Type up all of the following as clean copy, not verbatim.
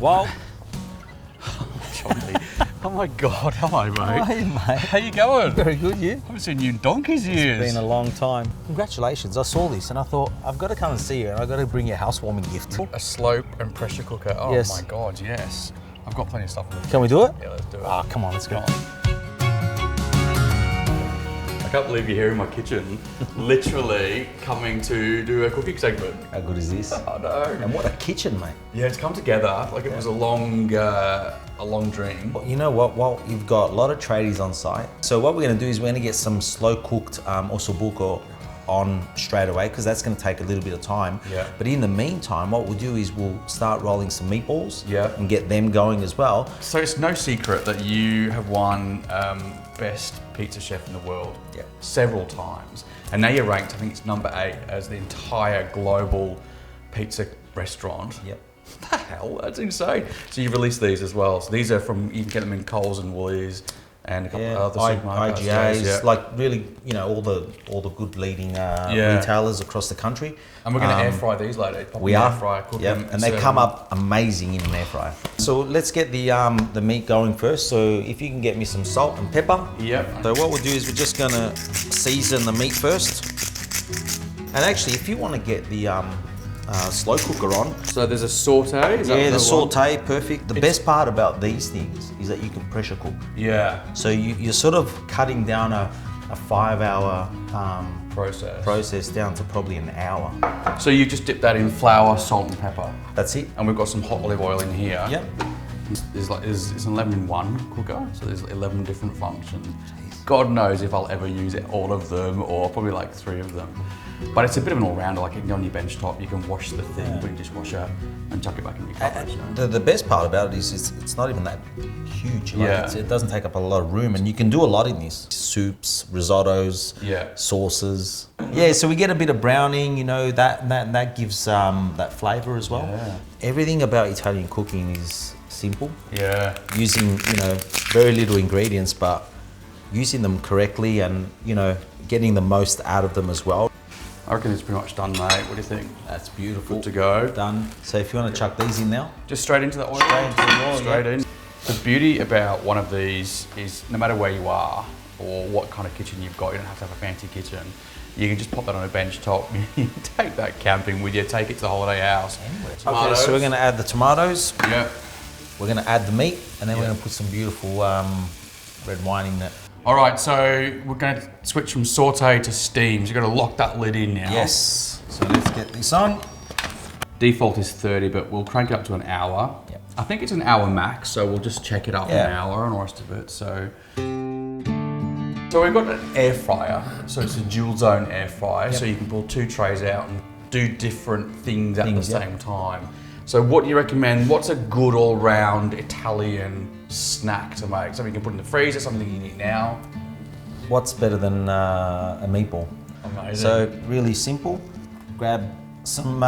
Walt. Oh my God, hello mate. Hey mate. How you going? Very good, you? I haven't seen you in donkey's years. It's been a long time. Congratulations, I saw this and I thought, I've got to come and see you and I've got to bring you a housewarming gift. A slope and pressure cooker. Oh Yes. my God, yes. I've got plenty of stuff. Can we do it? Yeah, let's do it. Ah, come on, let's go. I can't believe you're here in my kitchen, literally coming to do a cooking segment. How good is this? I know. And what a kitchen, mate. Yeah, it's come together like it was a long dream. You know what, Walt, you've got a lot of tradies on site. So what we're going to do is we're going to get some slow cooked ossobuco on straight away because that's going to take a little bit of time. Yeah. But in the meantime, what we'll do is we'll start rolling some meatballs and get them going as well. So it's no secret that you have won best pizza chef in the world several times. And now you're ranked, I think it's number 8 as the entire global pizza restaurant. Yep. What the hell? That's insane. So you've released these as well. So these are from, you can get them in Coles and Woolies and a couple of other supermarkets. IGAs, like really, you know, all the good leading retailers across the country. And we're going to air fry these later. We are. Air fryer, cook them, and they come up amazing in an air fryer. So let's get the meat going first. So if you can get me some salt and pepper. Yep. So what we'll do is we're just going to season the meat first. And actually, if you want to get the slow cooker on. So there's a saute? Is that the saute, perfect. The best part about these things is that you can pressure cook. Yeah. So you're sort of cutting down a 5-hour process down to probably an hour. So you just dip that in flour, salt and pepper. That's it. And we've got some hot olive oil in here. Yep. It's an 11-in-1 cooker, so there's 11 different functions. God knows if I'll ever use all of them, or probably like 3 of them. But it's a bit of an all-rounder, like you can go on your bench top, you can wash the thing with your dishwasher and chuck it back in your cupboard. The best part about it is it's not even that huge. Like it doesn't take up a lot of room and you can do a lot in this. Soups, risottos, sauces. Yeah, so we get a bit of browning, you know, that gives that flavour as well. Yeah. Everything about Italian cooking is simple. Yeah. Using, you know, very little ingredients, but using them correctly and, you know, getting the most out of them as well. I reckon it's pretty much done, mate. What do you think? That's beautiful. Good to go. Done. So if you want to chuck these in now. Just straight into the oil? Straight into the oil, Straight in. The beauty about one of these is no matter where you are or what kind of kitchen you've got, you don't have to have a fancy kitchen. You can just pop that on a bench top, you take that camping with you, take it to the holiday house. Okay, so we're going to add the tomatoes. Yeah. We're going to add the meat and then we're going to put some beautiful red wine in it. All right, so we're going to switch from saute to steam. So you've got to lock that lid in now. Yes. So let's get this on. Default is 30, but we'll crank it up to an hour. Yep. I think it's an hour max, so we'll just check it up an hour and the rest of it. So we've got an air fryer. So it's a dual zone air fryer. So you can pull 2 trays out and do different things at the same time. So what do you recommend? What's a good all-round Italian snack to make? Something you can put in the freezer, something you can eat now? What's better than a meatball? Amazing. So really simple. Grab some,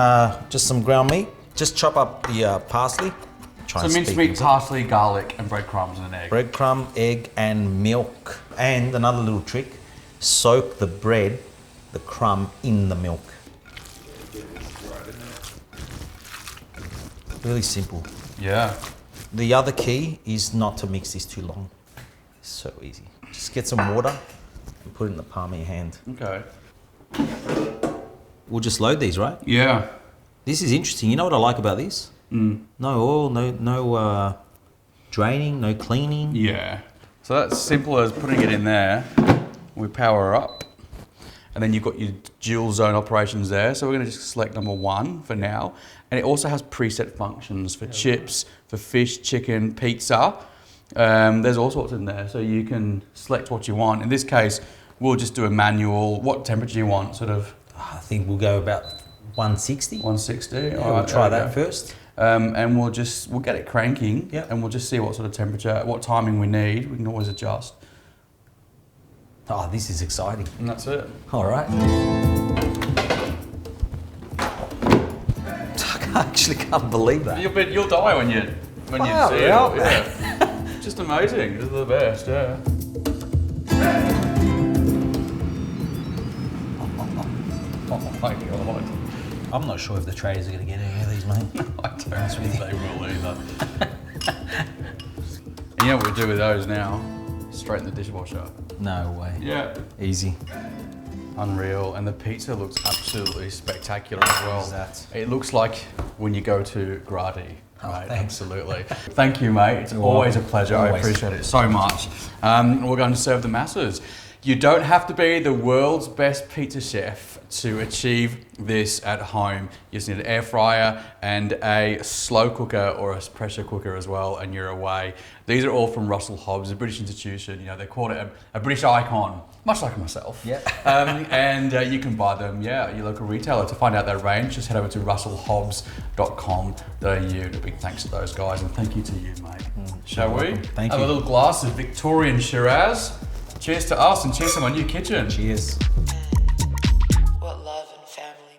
just some ground meat. Just chop up the parsley. So mincemeat, parsley, garlic, and breadcrumbs and an egg. Breadcrumb, egg, and milk. And another little trick, soak the bread, the crumb in the milk. Really simple. Yeah. The other key is not to mix this too long. It's so easy. Just get some water and put it in the palm of your hand. Okay. We'll just load these, right? Yeah. This is interesting. You know what I like about this? No oil, no draining, no cleaning. Yeah. So that's simple as putting it in there. We power up. And then you've got your dual zone operations there. So we're going to just select number 1 for now. And it also has preset functions for chips, for fish, chicken, pizza. There's all sorts in there. So you can select what you want. In this case, we'll just do a manual. What temperature you want, sort of? I think we'll go about 160. 160. Yeah, all right, we'll try that first. And we'll get it cranking. Yeah. And we'll just see what sort of temperature, what timing we need. We can always adjust. Oh, this is exciting. And that's it. All right. I actually can't believe that. You'll die when you see it. Yeah. Just amazing. This is the best. Yeah. Oh my God. I'm not sure if the tradies are going to get any of these, mate. I don't think they will either. And you know what we do with those now? Straight in the dishwasher. No way. Yeah. Easy. Unreal. And the pizza looks absolutely spectacular as well. That? It looks like when you go to Gradi. Right, thanks. absolutely. Thank you, mate. It's always a pleasure. Always. I appreciate it so much. We're going to serve the masses. You don't have to be the world's best pizza chef to achieve this at home. You just need an air fryer and a slow cooker or a pressure cooker as well, and you're away. These are all from Russell Hobbs, a British institution. You know, they call it a British icon, much like myself. Yeah. And you can buy them, at your local retailer. To find out their range, just head over to russellhobbs.com.au. And a big thanks to those guys, and thank you to you, mate. Shall we? Thank Have you. a little glass of Victorian Shiraz. Cheers to us and cheers to my new kitchen. Cheers. What love and family